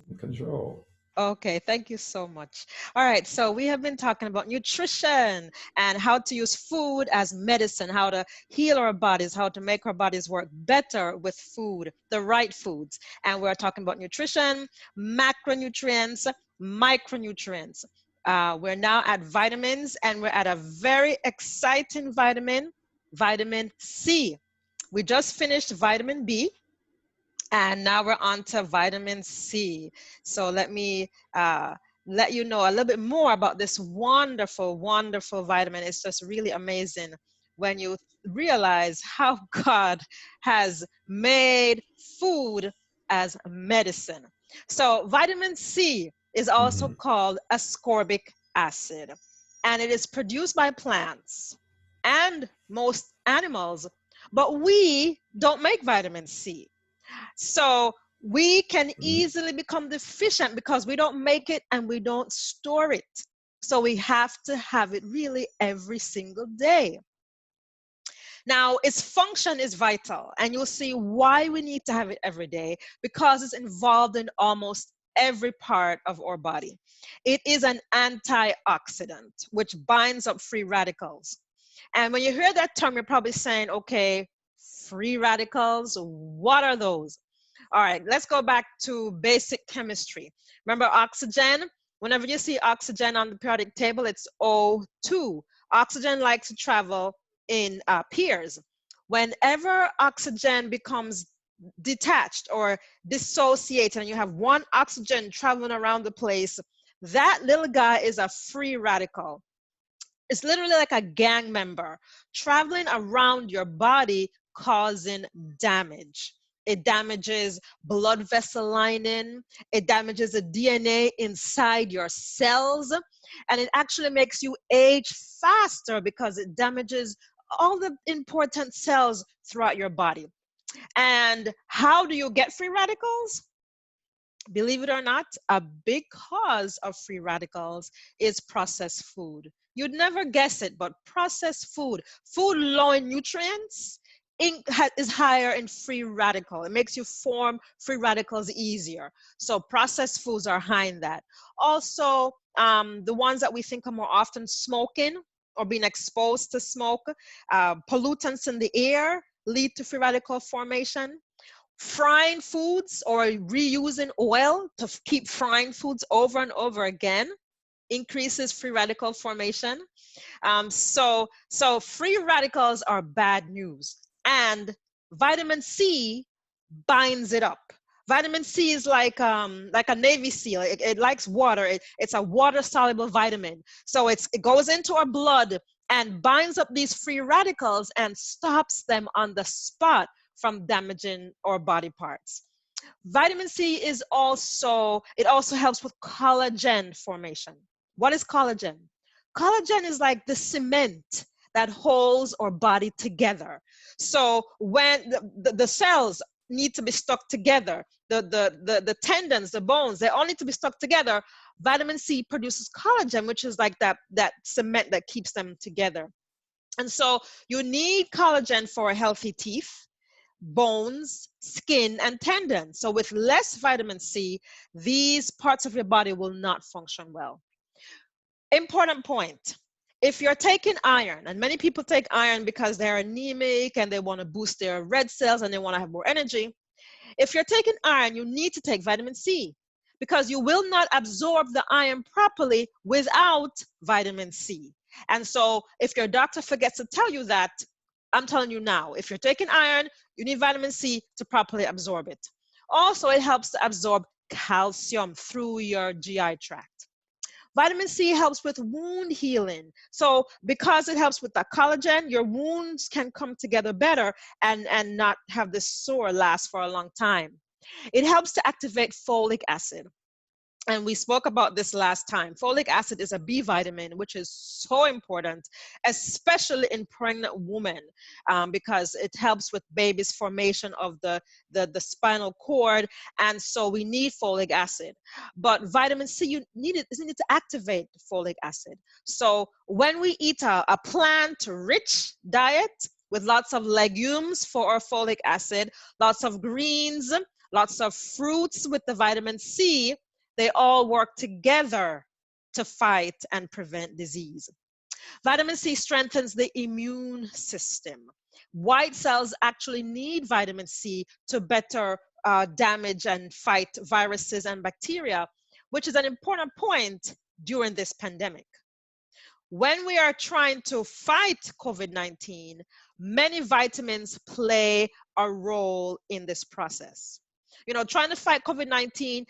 in control. Okay, thank you so much. All right, so we have been talking about nutrition and how to use food as medicine, how to heal our bodies, how to make our bodies work better with food, the right foods. And we're talking about nutrition, macronutrients, micronutrients. We're now at vitamins, and we're at a very exciting vitamin, vitamin C. We just finished vitamin B, and now we're on to vitamin C. So let me let you know a little bit more about this wonderful, wonderful vitamin. It's just really amazing when you realize how God has made food as medicine. So vitamin C is also Hmm. called ascorbic acid, and it is produced by plants and most animals, but we don't make vitamin C. So we can easily become deficient because we don't make it and we don't store it. So we have to have it really every single day. Now, its function is vital, and you'll see why we need to have it every day, because it's involved in almost every part of our body. It is an antioxidant, which binds up free radicals. And when you hear that term, you're probably saying, okay, free radicals, what are those? All right, let's go back to basic chemistry. Remember oxygen? Whenever you see oxygen on the periodic table, it's O2. Oxygen likes to travel in pairs. Whenever oxygen becomes detached or dissociated and you have one oxygen traveling around the place, that little guy is a free radical. It's literally like a gang member traveling around your body causing damage. It damages blood vessel lining, it damages the DNA inside your cells, and it actually makes you age faster because it damages all the important cells throughout your body. And how do you get free radicals? Believe it or not, a big cause of free radicals is processed food. You'd never guess it, but processed food, food low in nutrients, is higher in free radical. It makes you form free radicals easier. So processed foods are high in that. Also, the ones that we think are more often, smoking or being exposed to smoke, pollutants in the air lead to free radical formation. Frying foods or reusing oil to keep frying foods over and over again increases free radical formation. So free radicals are bad news, and vitamin C binds it up. Vitamin C is like a Navy SEAL. It likes water. It's a water soluble vitamin. So it goes into our blood and binds up these free radicals and stops them on the spot from damaging our body parts. Vitamin C is also, it also helps with collagen formation. What is collagen? Collagen is like the cement that holds our body together. So when the cells need to be stuck together, the tendons, the bones, they all need to be stuck together. Vitamin C produces collagen, which is like that cement that keeps them together. And so you need collagen for healthy teeth, bones, skin, and tendons. So with less vitamin C, these parts of your body will not function well. Important point. If you're taking iron, and many people take iron because they're anemic and they want to boost their red cells and they want to have more energy. If you're taking iron, you need to take vitamin C because you will not absorb the iron properly without vitamin C. And so if your doctor forgets to tell you that, I'm telling you now, if you're taking iron, you need vitamin C to properly absorb it. Also, it helps to absorb calcium through your GI tract. Vitamin C helps with wound healing. So because it helps with the collagen, your wounds can come together better and not have this sore last for a long time. It helps to activate folic acid. And we spoke about this last time. Folic acid is a B vitamin, which is so important, especially in pregnant women, because it helps with baby's formation of the spinal cord. And so we need folic acid. But vitamin C, you need it to activate folic acid. So when we eat a plant-rich diet with lots of legumes for our folic acid, lots of greens, lots of fruits with the vitamin C, they all work together to fight and prevent disease. Vitamin C strengthens the immune system. White cells actually need vitamin C to better damage and fight viruses and bacteria, which is an important point during this pandemic. When we are trying to fight COVID-19, many vitamins play a role in this process. Trying to fight COVID-19,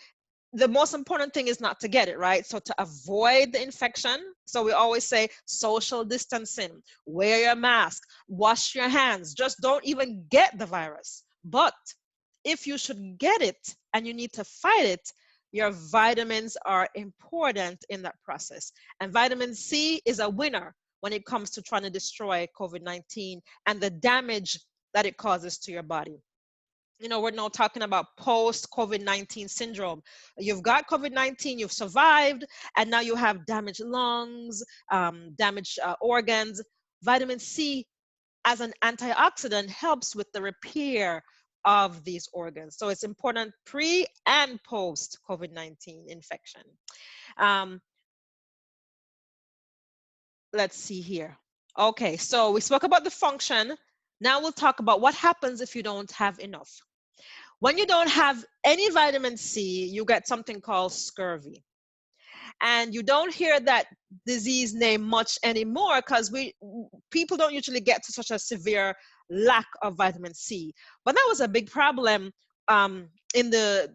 the most important thing is not to get it, right? So to avoid the infection, so we always say social distancing, wear your mask, wash your hands, just don't even get the virus. But if you should get it and you need to fight it, your vitamins are important in that process. And vitamin C is a winner when it comes to trying to destroy COVID-19 and the damage that it causes to your body. We're now talking about post-COVID-19 syndrome. You've got COVID-19, you've survived, and now you have damaged lungs, damaged organs. Vitamin C, as an antioxidant, helps with the repair of these organs. So it's important pre and post COVID-19 infection. Let's see here. Okay, so we spoke about the function. Now we'll talk about what happens if you don't have enough. When you don't have any vitamin C, you get something called scurvy. And you don't hear that disease name much anymore because people don't usually get to such a severe lack of vitamin C. But that was a big problem in the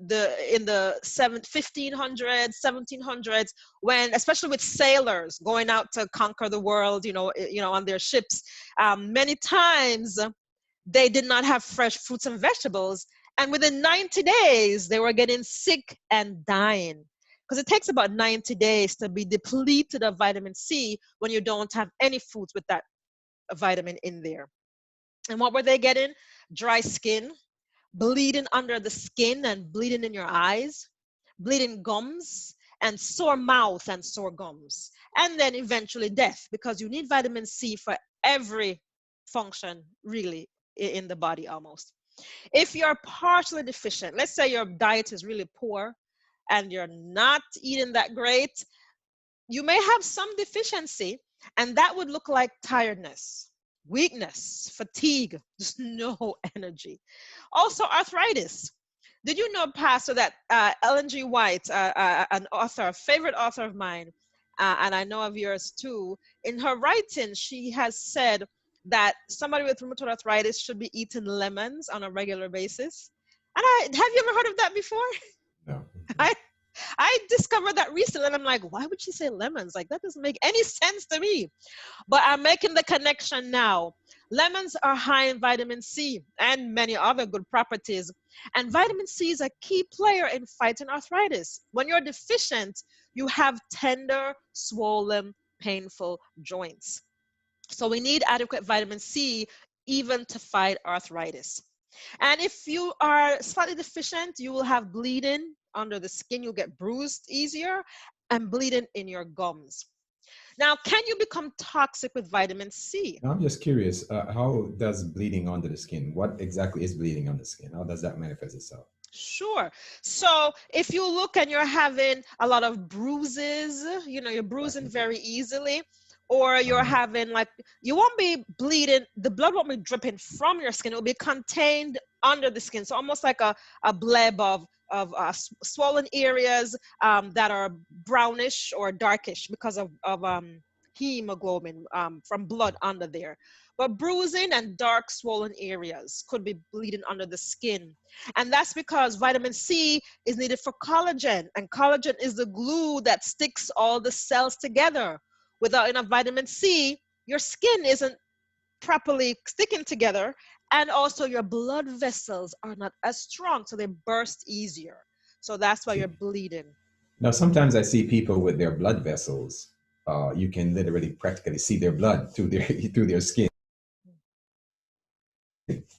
1500s, 1700s, when, especially with sailors going out to conquer the world, on their ships, many times they did not have fresh fruits and vegetables. And within 90 days, they were getting sick and dying. Because it takes about 90 days to be depleted of vitamin C when you don't have any foods with that vitamin in there. And what were they getting? Dry skin, bleeding under the skin and bleeding in your eyes, bleeding gums, and sore mouth and sore gums. And then eventually death, because you need vitamin C for every function, really, in the body almost. If you're partially deficient, let's say your diet is really poor and you're not eating that great, you may have some deficiency, and that would look like tiredness, weakness, fatigue, just no energy. Also arthritis. Did you know, Pastor, that Ellen G. White, an author, a favorite author of mine, and I know of yours too, in her writing, she has said that somebody with rheumatoid arthritis should be eating lemons on a regular basis. And have you ever heard of that before? No. I discovered that recently, and I'm like, why would she say lemons? Like, that doesn't make any sense to me. But I'm making the connection now. Lemons are high in vitamin C and many other good properties. And vitamin C is a key player in fighting arthritis. When you're deficient, you have tender, swollen, painful joints. So we need adequate vitamin C even to fight arthritis. And if you are slightly deficient, you will have bleeding under the skin. You'll get bruised easier and bleeding in your gums. Now, can you become toxic with vitamin C? Now, I'm just curious, how does bleeding under the skin, what exactly is bleeding on the skin? How does that manifest itself? Sure. So if you look and you're having a lot of bruises, you're bruising Okay. very easily, or you're Uh-huh. having you won't be bleeding, the blood won't be dripping from your skin, it will be contained under the skin. So almost like a bleb of swollen areas that are brownish or darkish because of hemoglobin from blood under there. But bruising and dark swollen areas could be bleeding under the skin. And that's because vitamin C is needed for collagen, and collagen is the glue that sticks all the cells together. Without enough vitamin C, your skin isn't properly sticking together, and also your blood vessels are not as strong, so they burst easier. So that's why you're bleeding. Now, sometimes I see people with their blood vessels. You can literally practically see their blood through their through their skin.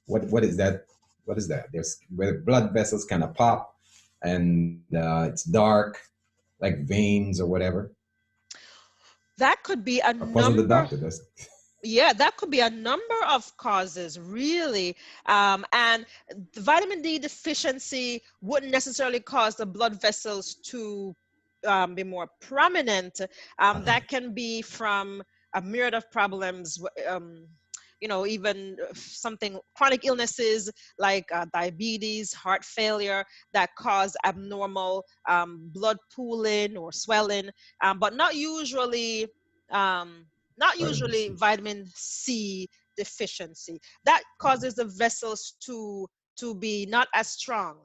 What is that? What is that? There's where blood vessels kind of pop, and it's dark, like veins or whatever. That could be a Or puzzle the number. doctor does. Yeah, that could be a number of causes, really. And the vitamin D deficiency wouldn't necessarily cause the blood vessels to be more prominent. Uh-huh. That can be from a myriad of problems, even something chronic illnesses like diabetes, heart failure that cause abnormal blood pooling or swelling, but um, not Vitamin usually C. vitamin C deficiency. That causes the vessels to be not as strong,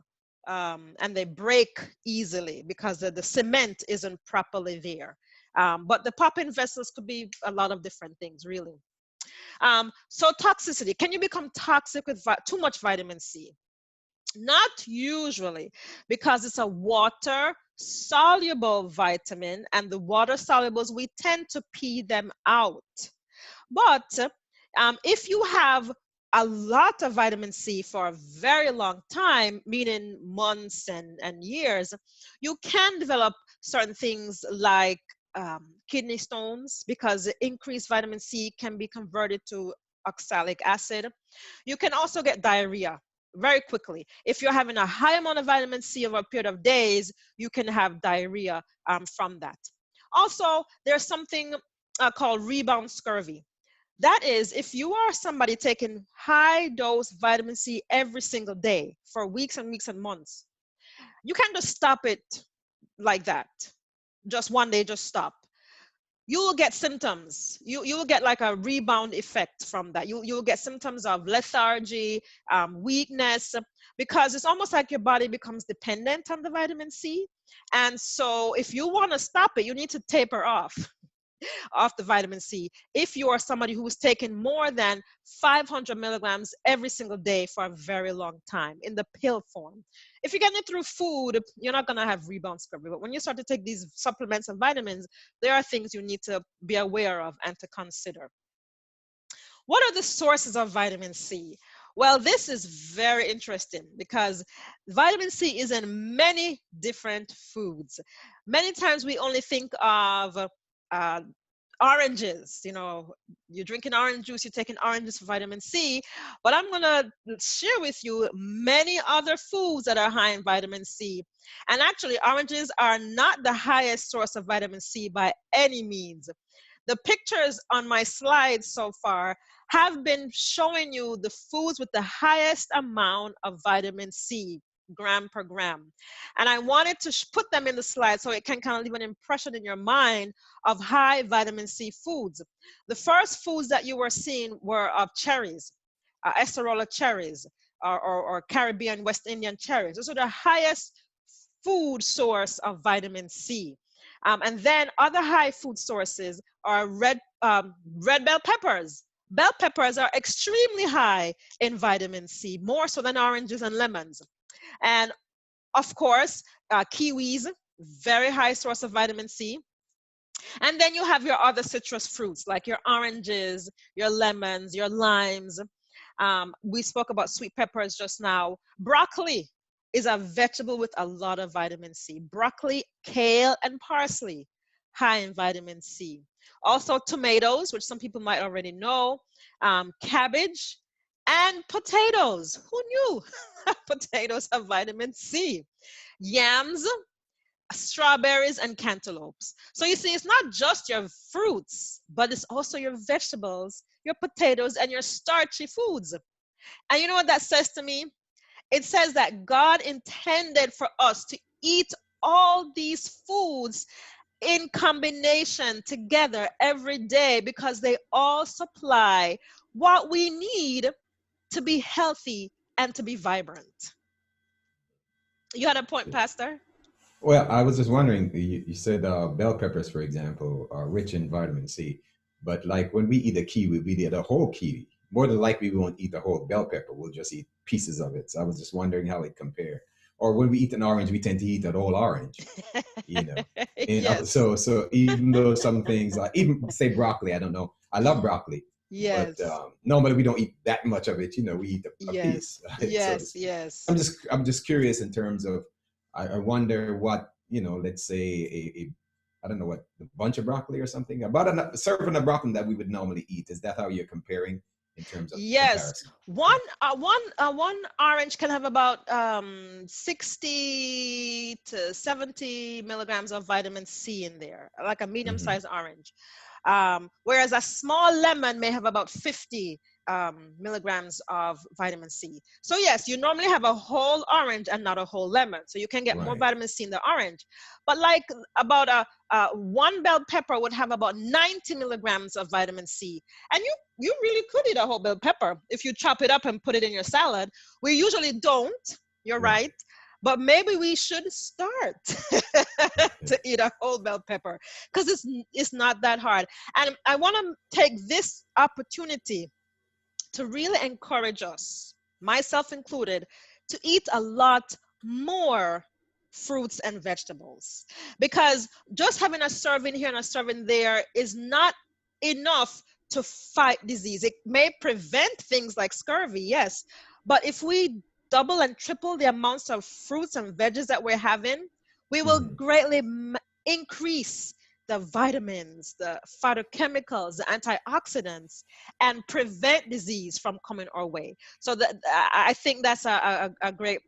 and they break easily because the cement isn't properly there. But the popping vessels could be a lot of different things, really. So toxicity. Can you become toxic with too much vitamin C? Not usually, because it's a water soluble vitamin, and the water solubles, we tend to pee them out. But if you have a lot of vitamin C for a very long time, meaning months and years, you can develop certain things like kidney stones, because increased vitamin C can be converted to oxalic acid. You can also get diarrhea very quickly. If you're having a high amount of vitamin C over a period of days, you can have diarrhea from that. Also, there's something called rebound scurvy. That is, if you are somebody taking high dose vitamin C every single day for weeks and weeks and months, you can't just stop it like that. Just one day, just stop. You will get symptoms. You will get like a rebound effect from that. You'll get symptoms of lethargy, weakness, because it's almost like your body becomes dependent on the vitamin C. And so if you want to stop it, you need to taper off the vitamin C if you are somebody who is taking more than 500 milligrams every single day for a very long time in the pill form. If you're getting it through food, you're not going to have rebound scurvy. But when you start to take these supplements and vitamins, there are things you need to be aware of and to consider. What are the sources of vitamin C? Well, this is very interesting because vitamin C is in many different foods. Many times we only think of uh, oranges. You're drinking orange juice, you're taking oranges for vitamin C, but I'm going to share with you many other foods that are high in vitamin C. And actually, oranges are not the highest source of vitamin C by any means. The pictures on my slides so far have been showing you the foods with the highest amount of vitamin C, gram per gram. And I wanted to put them in the slide so it can kind of leave an impression in your mind of high vitamin C foods. The first foods that you were seeing were of cherries, acerola cherries, or Caribbean West Indian cherries. Those are the highest food source of vitamin C. And then other high food sources are red bell peppers. Bell peppers are extremely high in vitamin C, more so than oranges and lemons. And of course, kiwis, very high source of vitamin C. And then you have your other citrus fruits like your oranges, your lemons, your limes. We spoke about sweet peppers just now. Broccoli is a vegetable with a lot of vitamin C. Broccoli, kale, and parsley, high in vitamin C. Also tomatoes, which some people might already know, cabbage, and potatoes. Who knew? Potatoes have vitamin C. Yams, strawberries, and cantaloupes. So you see, it's not just your fruits, but it's also your vegetables, your potatoes, and your starchy foods. And you know what that says to me? It says that God intended for us to eat all these foods in combination together every day because they all supply what we need to be healthy and to be vibrant. You had a point, Pastor? Well, I was just wondering, you said bell peppers, for example, are rich in vitamin C, but like when we eat a kiwi, we eat a whole kiwi. More than likely, we won't eat the whole bell pepper. We'll just eat pieces of it. So I was just wondering how it compare. Or when we eat an orange, we tend to eat that whole orange, you know. And Yes. so even though some things, even say broccoli, I don't know. I love Mhm. broccoli, but Yes. normally we don't eat that much of it. We eat a Yes. piece, right, so to Yes. speak. Yes. I'm just curious in terms of I wonder what let's say I don't know what, the bunch of broccoli or something, about a serving of broccoli that we would normally eat. Is that how you're comparing in terms of Yes, comparison? one Okay. one orange can have about 60 to 70 milligrams of vitamin C in there, like a Mm-hmm. medium-sized orange. Whereas a small lemon may have about 50 milligrams of vitamin C. So yes, you normally have a whole orange and not a whole lemon. So you can get more Right. vitamin C in the orange. But like about one bell pepper would have about 90 milligrams of vitamin C. And you really could eat a whole bell pepper if you chop it up and put it in your salad. We usually don't, you're Right. right. But maybe we should start to eat a whole bell pepper because it's not that hard. And I want to take this opportunity to really encourage us, myself included, to eat a lot more fruits and vegetables. Because just having a serving here and a serving there is not enough to fight disease. It may prevent things like scurvy, yes, but if we double and triple the amounts of fruits and veggies that we're having, we will Mm-hmm. greatly increase the vitamins, the phytochemicals, the antioxidants, and prevent disease from coming our way. So I think that's a great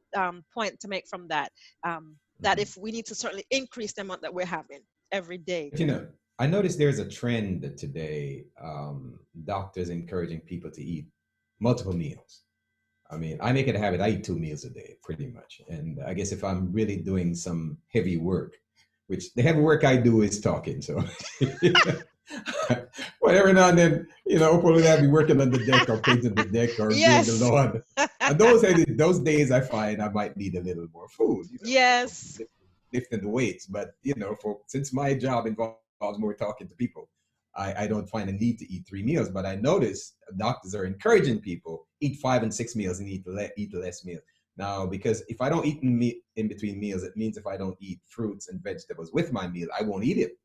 point to make from that. That Mm-hmm. if we need to certainly increase the amount that we're having every day. But I noticed there's a trend today. Doctors encouraging people to eat multiple meals. I mean, I make it a habit. I eat 2 meals a day, pretty much. And I guess if I'm really doing some heavy work, which the heavy work I do is talking, so whatever now and then, probably I'll be working on the deck or painting the deck or doing the Yes. lawn. And those days I find I might need a little more food, for Yes. lifting the weights. But for since my job involves more talking to people, I don't find a need to eat 3 meals. But I notice doctors are encouraging people eat 5 and 6 meals and eat less meals. Now, because if I don't eat in between meals, it means if I don't eat fruits and vegetables with my meal, I won't eat it.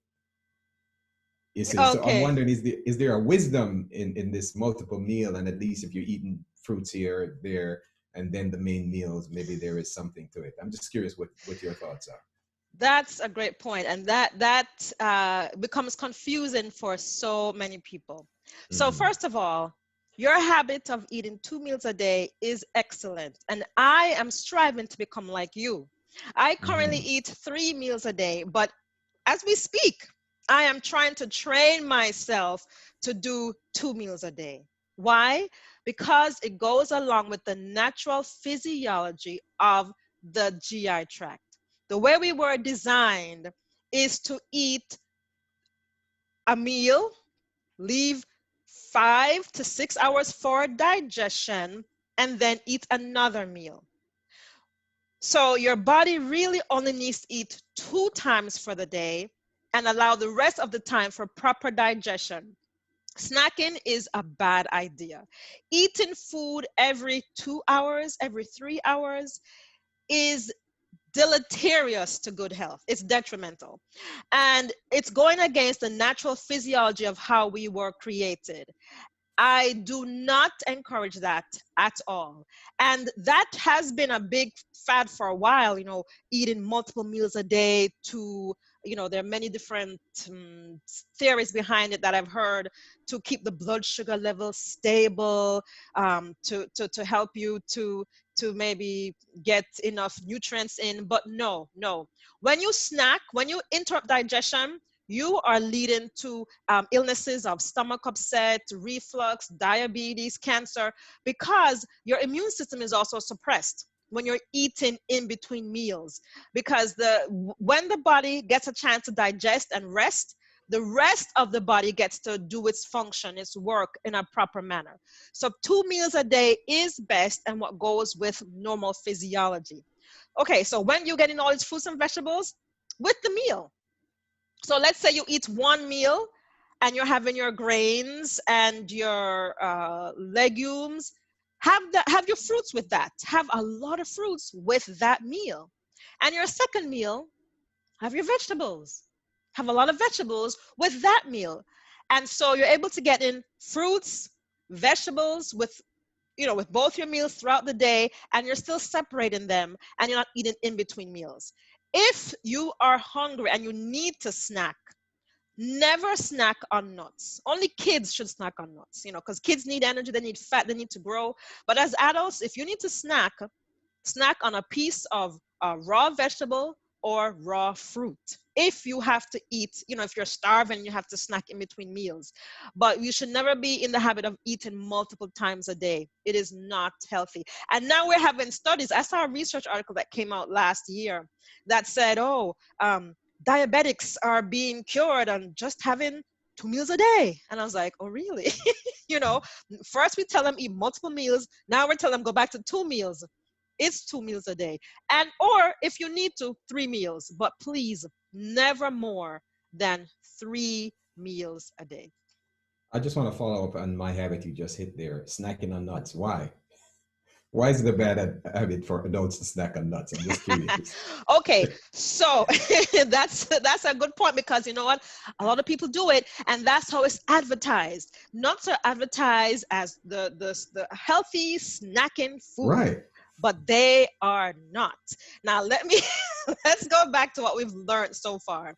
You see, so I'm Okay. wondering, is there a wisdom in this multiple meal, and at least if you're eating fruits here, there, and then the main meals, maybe there is something to it. I'm just curious what your thoughts are. That's a great point, and that becomes confusing for so many people. So Mm-hmm. first of all, your habit of eating 2 meals a day is excellent, and I am striving to become like you. I currently Mm-hmm. eat 3 meals a day, but as we speak, I am trying to train myself to do 2 meals a day. Why? Because it goes along with the natural physiology of the GI tract. The way we were designed is to eat a meal, leave 5 to 6 hours for digestion, and then eat another meal. So your body really only needs to eat 2 times for the day and allow the rest of the time for proper digestion. Snacking is a bad idea. Eating food every 2 hours, every 3 hours is deleterious to good health. It's detrimental. And it's going against the natural physiology of how we were created. I do not encourage that at all. And that has been a big fad for a while, eating multiple meals a day there are many different theories behind it that I've heard to keep the blood sugar level stable, to help you to maybe get enough nutrients in. But no, no. When you snack, when you interrupt digestion, you are leading to illnesses of stomach upset, reflux, diabetes, cancer, because your immune system is also suppressed when you're eating in between meals. Because when the body gets a chance to digest and rest, the rest of the body gets to do its function, its work in a proper manner. So 2 meals a day is best and what goes with normal physiology. Okay, so when you're getting all these fruits and vegetables with the meal, so let's say you eat one meal and you're having your grains and your legumes. Have your fruits with that. Have a lot of fruits with that meal. And your second meal, have your vegetables. Have a lot of vegetables with that meal. And so you're able to get in fruits, vegetables with both your meals throughout the day, and you're still separating them and you're not eating in between meals. If you are hungry and you need to snack, never snack on nuts. Only kids should snack on nuts, because kids need energy, they need fat, they need to grow. But as adults, if you need to snack on a piece of raw vegetable or raw fruit. If you have to eat, if you're starving, you have to snack in between meals. But you should never be in the habit of eating multiple times a day. It is not healthy. And now we're having studies. I saw a research article that came out last year that said, diabetics are being cured on just having 2 meals a day. And I was like, oh, really? you know, First we tell them eat multiple meals. Now we're telling them go back to 2 meals. It's 2 meals a day. And or if you need to, 3 meals, but please never more than 3 meals a day. I just want to follow up on my habit you just hit there, snacking on nuts. Why? Why is it a bad habit for adults to snack on nuts? I'm just curious. Okay, so that's a good point, because you know what? A lot of people do it, and that's how it's advertised. Nuts are advertised as the healthy snacking food, Right. but they are not. Now let's go back to what we've learned so far.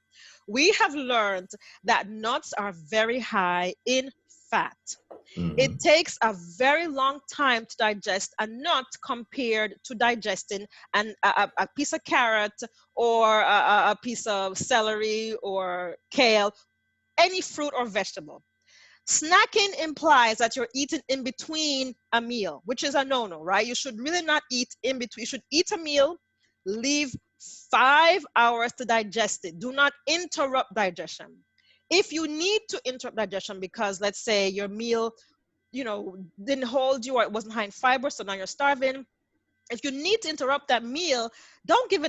We have learned that nuts are very high in fat. It Hmm. takes a very long time to digest a nut compared to digesting a piece of carrot or a piece of celery or kale, any fruit or vegetable. Snacking implies that you're eating in between a meal, which is a no-no, right? You should really not eat in between. You should eat a meal, leave 5 hours to digest it. Do not interrupt digestion. If you need to interrupt digestion because, let's say, your meal didn't hold you, or it wasn't high in fiber, so now you're starving. If you need to interrupt that meal, don't give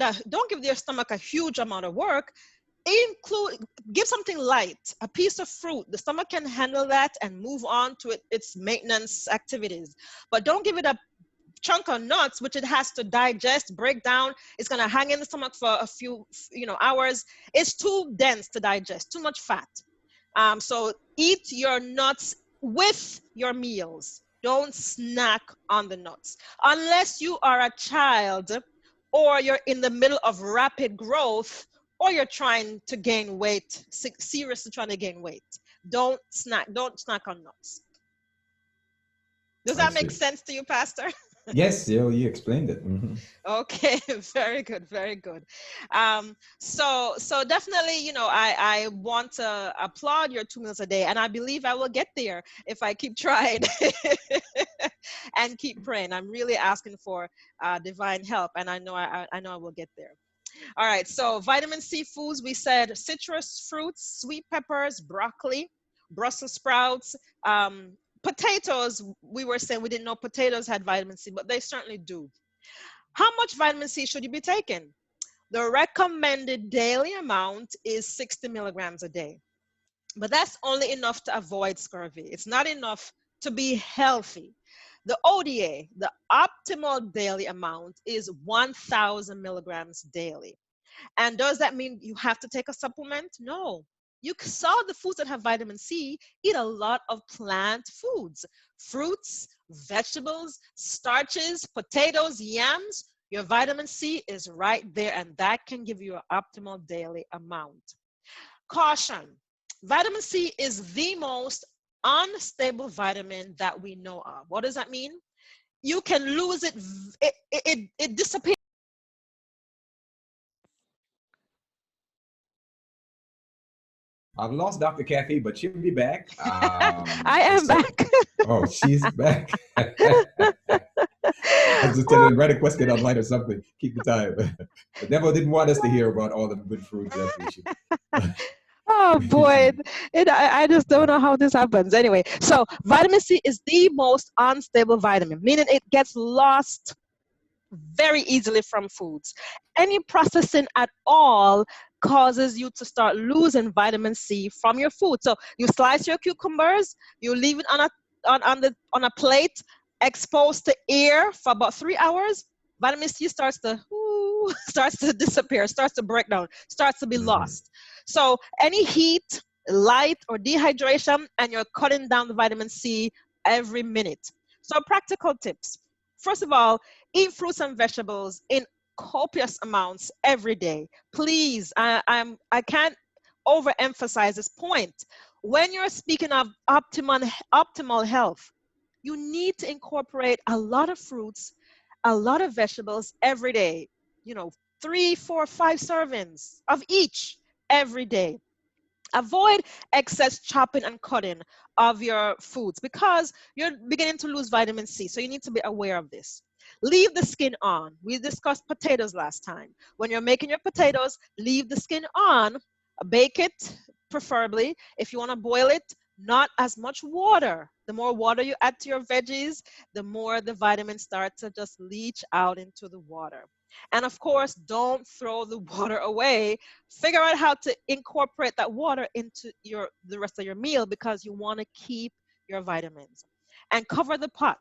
your stomach a huge amount of work. Give something light, a piece of fruit. The stomach can handle that and move on to its maintenance activities. But don't give it a chunk of nuts, which it has to digest, break down. It's going to hang in the stomach for a few hours. It's too dense to digest, too much fat. So eat your nuts with your meals. Don't snack on the nuts. Unless you are a child, or you're in the middle of rapid growth, or you're trying to gain weight, seriously trying to gain weight. Don't snack on nuts. Does that make Understood. sense to you, Pastor? Yes, you explained it. Hmm. Okay, very good, very good. So definitely, I want to applaud your 2 meals a day, and I believe I will get there if I keep trying and keep praying. I'm really asking for divine help, and I know I will get there. All right, so vitamin C foods, we said citrus fruits, sweet peppers, broccoli, Brussels sprouts, potatoes. We were saying we didn't know potatoes had vitamin C, but they certainly do. How much vitamin C should you be taking? The recommended daily amount is 60 milligrams a day, but that's only enough to avoid scurvy. It's not enough to be healthy. The ODA, the optimal daily amount, is 1,000 milligrams daily. And does that mean you have to take a supplement? No. You saw the foods that have vitamin C, eat a lot of plant foods, fruits, vegetables, starches, potatoes, yams. Your vitamin C is right there, and that can give you an optimal daily amount. Caution, vitamin C is the most unstable vitamin that we know of. What does that mean? You can lose it, it disappears. I've lost Dr. Kathy, but she'll be back. I am back. Oh, she's back. I was just telling her, write a question online or something. Keep the time. The devil didn't want us to hear about all the good fruits that we should. Oh boy, I just don't know how this happens. Anyway, so vitamin C is the most unstable vitamin, meaning it gets lost very easily from foods. Any processing at all causes you to start losing vitamin C from your food. So you slice your cucumbers, you leave it on a plate exposed to air for about 3 hours. Vitamin C starts to starts to disappear, starts to break down, starts to be Mhm. lost. So any heat, light, or dehydration, and you're cutting down the vitamin C every minute. So practical tips. First of all, eat fruits and vegetables in copious amounts every day. Please, I can't overemphasize this point. When you're speaking of optimal health, you need to incorporate a lot of fruits, a lot of vegetables every day. You know, 3, 4, 5 servings of each every day. Avoid excess chopping and cutting of your foods because you're beginning to lose vitamin C. So you need to be aware of this. Leave the skin on. We discussed potatoes last time. When you're making your Mhm. potatoes, leave the skin on. Bake it, preferably. If you want to boil it, not as much water. The more water you add to your veggies, the more the vitamins start to just leach out into the water. And of course, don't throw the water away. Figure out how to incorporate that water into the rest of your meal because you want to keep your vitamins. And cover the pot.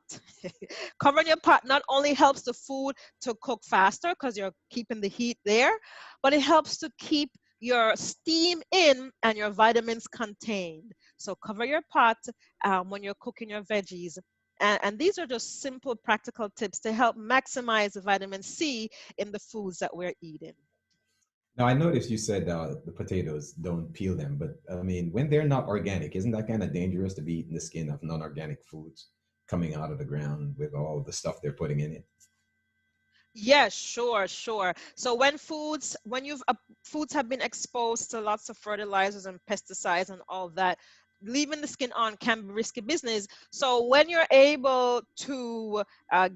Covering your pot not only helps the food to cook faster because you're keeping the heat there, but it helps to keep your steam in and your vitamins contained. So cover your pot when you're cooking your veggies. And these are just simple practical tips to help maximize the vitamin C in the foods that we're eating. Now, I noticed you said the potatoes don't peel them, but I mean, when they're not organic, isn't that kind of dangerous to be eating the skin of non-organic foods coming out of the ground with all the stuff they're putting in it? Yes, sure, sure. So when foods have been exposed to lots of fertilizers and pesticides and all that, leaving the skin on can be risky business. So when you're able to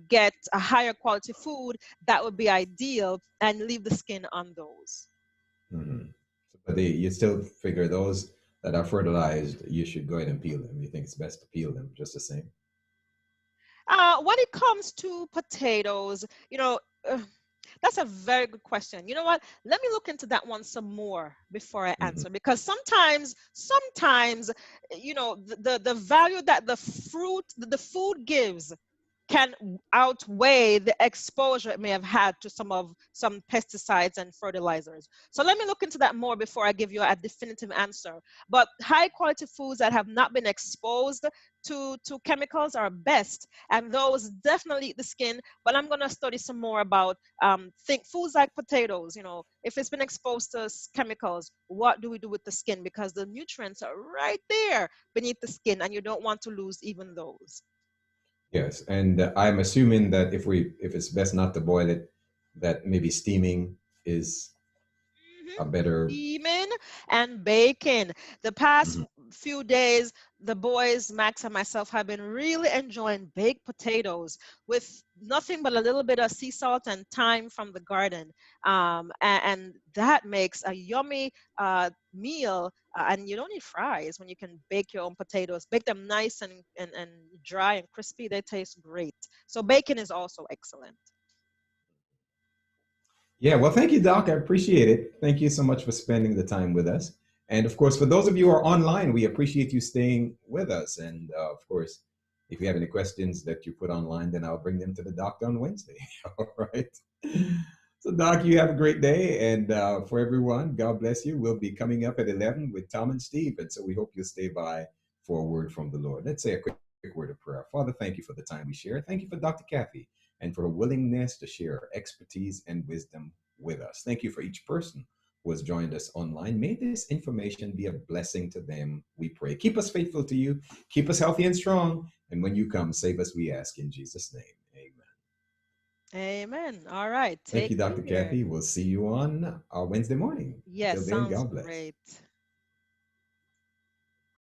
get a higher quality food, that would be ideal, and leave the skin on those. Hmm. But you still figure those that are fertilized, you should go ahead and peel them. You think it's best to peel them just the same? When it comes to potatoes, uh, that's a very good question. You know what? Let me look into that one some more before I Hmm. answer because sometimes, the value that the food gives can outweigh the exposure it may have had to some pesticides and fertilizers. So let me look into that more before I give you a definitive answer. But high quality foods that have not been exposed to chemicals are best, and those definitely eat the skin. But I'm going to study some more about think foods like potatoes. If it's been exposed to chemicals, what do we do with the skin? Because the nutrients are right there beneath the skin, and you don't want to lose even those. Yes, and I'm assuming that if it's best not to boil it, that maybe steaming is Mhm. a better. Steaming and baking. The past Mhm. few days, the boys, Max and myself, have been really enjoying baked potatoes with nothing but a little bit of sea salt and thyme from the garden. And that makes a yummy meal. And you don't need fries when you can bake your own potatoes. Bake them nice and dry and crispy. They taste great. So baking is also excellent. Yeah, well, thank you, Doc. I appreciate it. Thank you so much for spending the time with us. And of course, for those of you who are online, we appreciate you staying with us. And of course, if you have any questions that you put online, then I'll bring them to the doctor on Wednesday. All right. So, Doc, you have a great day. And for everyone, God bless you. We'll be coming up at 11 with Tom and Steve. And so we hope you'll stay by for a word from the Lord. Let's say a quick word of prayer. Father, thank you for the time we share. Thank you for Dr. Kathy and for her willingness to share her expertise and wisdom with us. Thank you for each person who has joined us online. May this information be a blessing to them, we pray. Keep us faithful to you, keep us healthy and strong. And when you come, save us, we ask in Jesus' name. Amen. Amen. All right. Thank Take you, Dr. care. Kathy. We'll see you on Wednesday morning. Yes, Until then, sounds God bless. great.